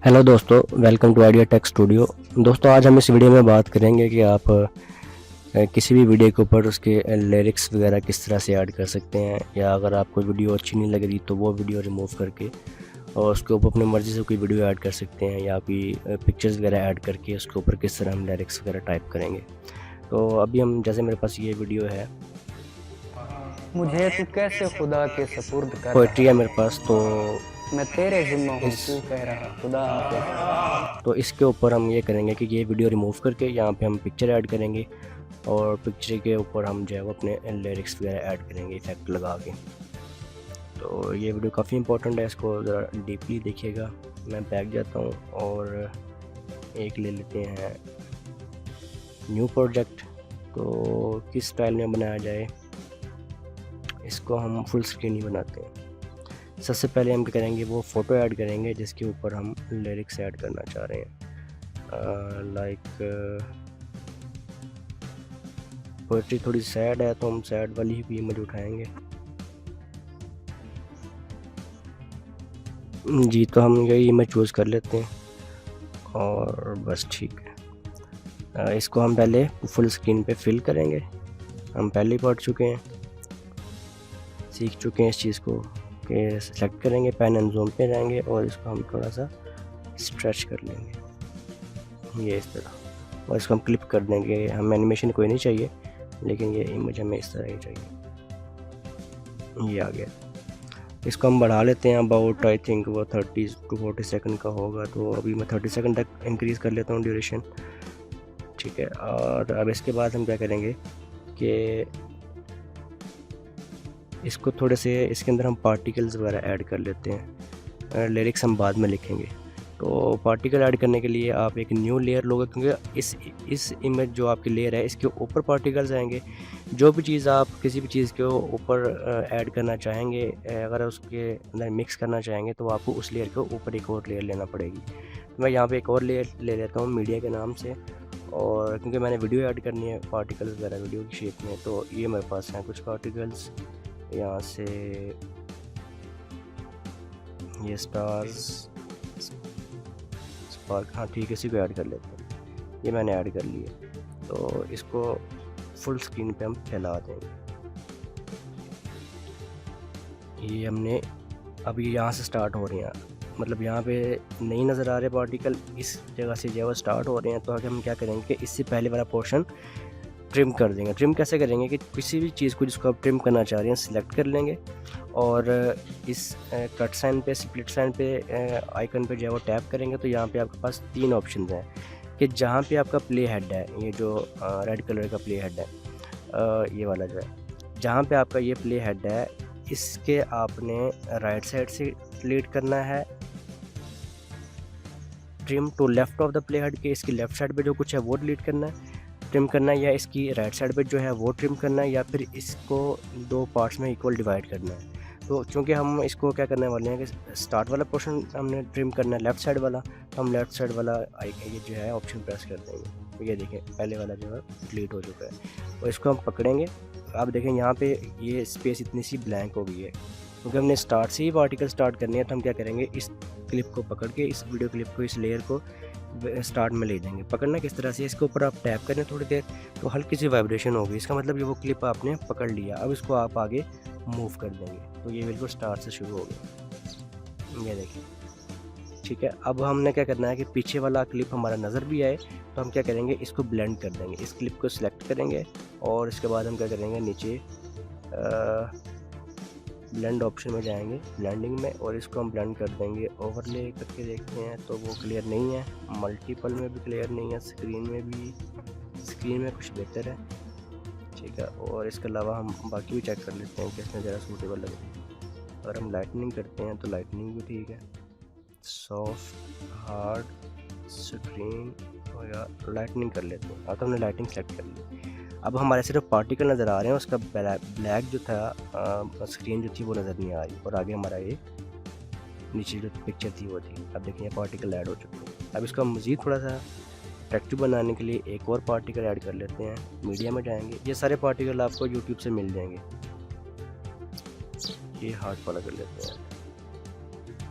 Hello दोस्तों, welcome to Idea Tech Studio. दोस्तों, आज हम इस वीडियो में बात करेंगे कि आप किसी भी वीडियो के ऊपर उसके लिरिक्स वगैरह किस तरह से ऐड कर सकते हैं, या अगर आपको वीडियो अच्छी नहीं लग रही तो वो वीडियो रिमूव करके और उसके ऊपर अपनी मर्ज़ी से कोई वीडियो ऐड कर सकते हैं, या कोई पिक्चर्स वगैरह ऐड करके उसके ऊपर किस तरह हम लिरिक्स वगैरह टाइप करेंगे। तो अभी हम जैसे मेरे पास ये वीडियो है, मुझे तू कैसे खुदा के सपुर्द कर पोइट्री है रहा मेरे पास। तो है, मैं तेरे जिम्मा हूँ इस तू कह रहा खुदा हाफिज। तो इसके ऊपर हम ये करेंगे कि ये वीडियो रिमूव करके यहाँ पे हम पिक्चर ऐड करेंगे और पिक्चर के ऊपर हम जो है वो अपने लिरिक्स वगैरह ऐड करेंगे इफेक्ट लगा के। तो ये वीडियो काफ़ी इंपॉर्टेंट है, इसको ज़रा डीपली देखिएगा। मैं बैक जाता हूँ और एक ले लेते हैं न्यू प्रोजेक्ट। तो किस स्टाइल में बनाया जाए, इसको हम फुल स्क्रीन ही बनाते हैं। सबसे पहले हम क्या करेंगे, वो फ़ोटो ऐड करेंगे जिसके ऊपर हम लिरिक्स ऐड करना चाह रहे हैं। लाइक पोइट्री थोड़ी सैड है तो हम सैड वाली भी इमेज उठाएंगे। जी, तो हम यही इमेज चूज़ कर लेते हैं और बस ठीक है। इसको हम पहले फुल स्क्रीन पे फिल करेंगे। हम पहले ही पढ़ चुके हैं, सीख चुके हैं इस चीज़ को कि सेलेक्ट करेंगे, पेन एंड ज़ूम पे जाएंगे और इसको हम थोड़ा सा स्ट्रेच कर लेंगे ये इस तरह, और इसको हम क्लिप कर देंगे। हम एनिमेशन कोई नहीं चाहिए, लेकिन ये इमेज हमें इस तरह ही चाहिए। ये आ गया। इसको हम बढ़ा लेते हैं अबाउट, आई थिंक वो 30 to 40 सेकंड का होगा। तो अभी मैं 30 सेकंड तक इंक्रीज़ कर लेता हूँ ड्यूरेशन, ठीक है। और अब इसके बाद हम क्या करेंगे कि इसको थोड़े से इसके अंदर हम पार्टिकल्स वगैरह ऐड कर लेते हैं। लिरिक्स हम बाद में लिखेंगे। तो पार्टिकल ऐड करने के लिए आप एक न्यू लेयर लोगे, क्योंकि इस इमेज जो आपकी लेयर है इसके ऊपर पार्टिकल्स आएंगे। जो भी चीज़ आप किसी भी चीज़ के ऊपर ऐड करना चाहेंगे, अगर उसके अंदर मिक्स करना चाहेंगे तो आपको उस लेयर के ऊपर एक और लेयर लेना पड़ेगी। तो मैं यहाँ पे एक और लेयर ले लेता हूँ मीडिया के नाम से, और क्योंकि मैंने वीडियो ऐड करनी है पार्टिकल्स वगैरह वीडियो की शेप में, तो ये मेरे पास हैं कुछ पार्टिकल्स। यहाँ से ये स्टार्स, स्पार्क, हाँ ठीक है, इसी को ऐड कर लेते हैं। ये मैंने ऐड कर लिया। तो इसको फुल स्क्रीन पे हम फैला देंगे। ये हमने अभी यहाँ से स्टार्ट हो रहे हैं, मतलब यहाँ पे नहीं नज़र आ रहे पार्टिकल, इस जगह से जो है स्टार्ट हो रहे हैं। तो आगे हम क्या करेंगे कि इससे पहले वाला पोर्शन ट्रिम कर देंगे। ट्रिम कैसे करेंगे कि किसी भी चीज़ को जिसको आप ट्रिम करना चाह रहे हैं सिलेक्ट कर लेंगे, और इस कट साइन पे, स्प्लिट साइन पे, आइकन पे जो है वो टैप करेंगे। तो यहाँ पे आपके पास 3 ऑप्शन हैं कि जहाँ पे आपका प्ले हेड है, ये जो रेड कलर का प्ले हेड है, ये वाला जो है, जहाँ पे आपका ये प्ले हेड है, इसके आपने राइट साइड से डिलीट करना है, trim to left of the play head के इसकी लेफ़्ट साइड पे जो कुछ है वो डिलीट करना है, ट्रिम करना है, या इसकी राइट साइड पे जो है वो ट्रिम करना है, या फिर इसको 2 पार्ट्स में इक्वल डिवाइड करना है। तो चूँकि हम इसको क्या करने वाले हैं कि स्टार्ट वाला पोर्शन हमने ट्रिम करना है लेफ़्ट साइड वाला, तो हम लेफ़्ट साइड वाला ये जो है ऑप्शन प्रेस कर देंगे। तो ये देखें पहले वाला जो है डिलीट हो चुका है, और इसको हम पकड़ेंगे। आप देखें यहाँ पे ये स्पेस इतनी सी ब्लैंक हो गई है, क्योंकि हमने स्टार्ट से ही पार्टिकल स्टार्ट करनी है। तो हम क्या करेंगे, इस क्लिप को पकड़ के, इस वीडियो क्लिप को, इस लेयर को स्टार्ट में ले देंगे। पकड़ना किस तरह से, इसके ऊपर आप टैप करें थोड़ी देर तो हल्की सी वाइब्रेशन होगी, इसका मतलब ये वो क्लिप आपने पकड़ लिया। अब इसको आप आगे मूव कर देंगे तो ये बिल्कुल स्टार्ट से शुरू हो गया, ये देखिए, ठीक है। अब हमने क्या करना है कि पीछे वाला क्लिप हमारा नज़र भी आए, तो हम क्या करेंगे, इसको ब्लेंड कर देंगे। इस क्लिप को सिलेक्ट करेंगे और इसके बाद हम क्या करेंगे, नीचे ब्लेंड ऑप्शन में जाएंगे, ब्लेंडिंग में, और इसको हम ब्लेंड कर देंगे। ओवरले करके देखते हैं तो वो क्लियर नहीं है, मल्टीपल में भी क्लियर नहीं है, स्क्रीन में भी, स्क्रीन में कुछ बेहतर है, ठीक है। और इसके अलावा हम बाकी भी चेक कर लेते हैं कि इसमें ज़रा सूटेबल लगे। अगर हम लाइटनिंग करते हैं तो लाइटनिंग भी ठीक है, सॉफ्ट, हार्ड, स्क्रीन, और लाइटनिंग कर लेते हैं। अब तो हमने लाइटनिंग सेलेक्ट कर ली। अब हमारे सिर्फ पार्टिकल नज़र आ रहे हैं, उसका ब्लैक जो था स्क्रीन जो थी वो नज़र नहीं आ रही, और आगे हमारा ये नीचे जो पिक्चर थी वो थी। अब देखिए पार्टिकल ऐड हो चुके हैं। अब इसको मज़ीद थोड़ा सा अट्रैक्टिव बनाने के लिए एक और पार्टिकल ऐड कर लेते हैं। मीडिया में जाएंगे, ये सारे पार्टिकल आपको यूट्यूब से मिल जाएंगे। ये हार्ट वाला कर लेते हैं,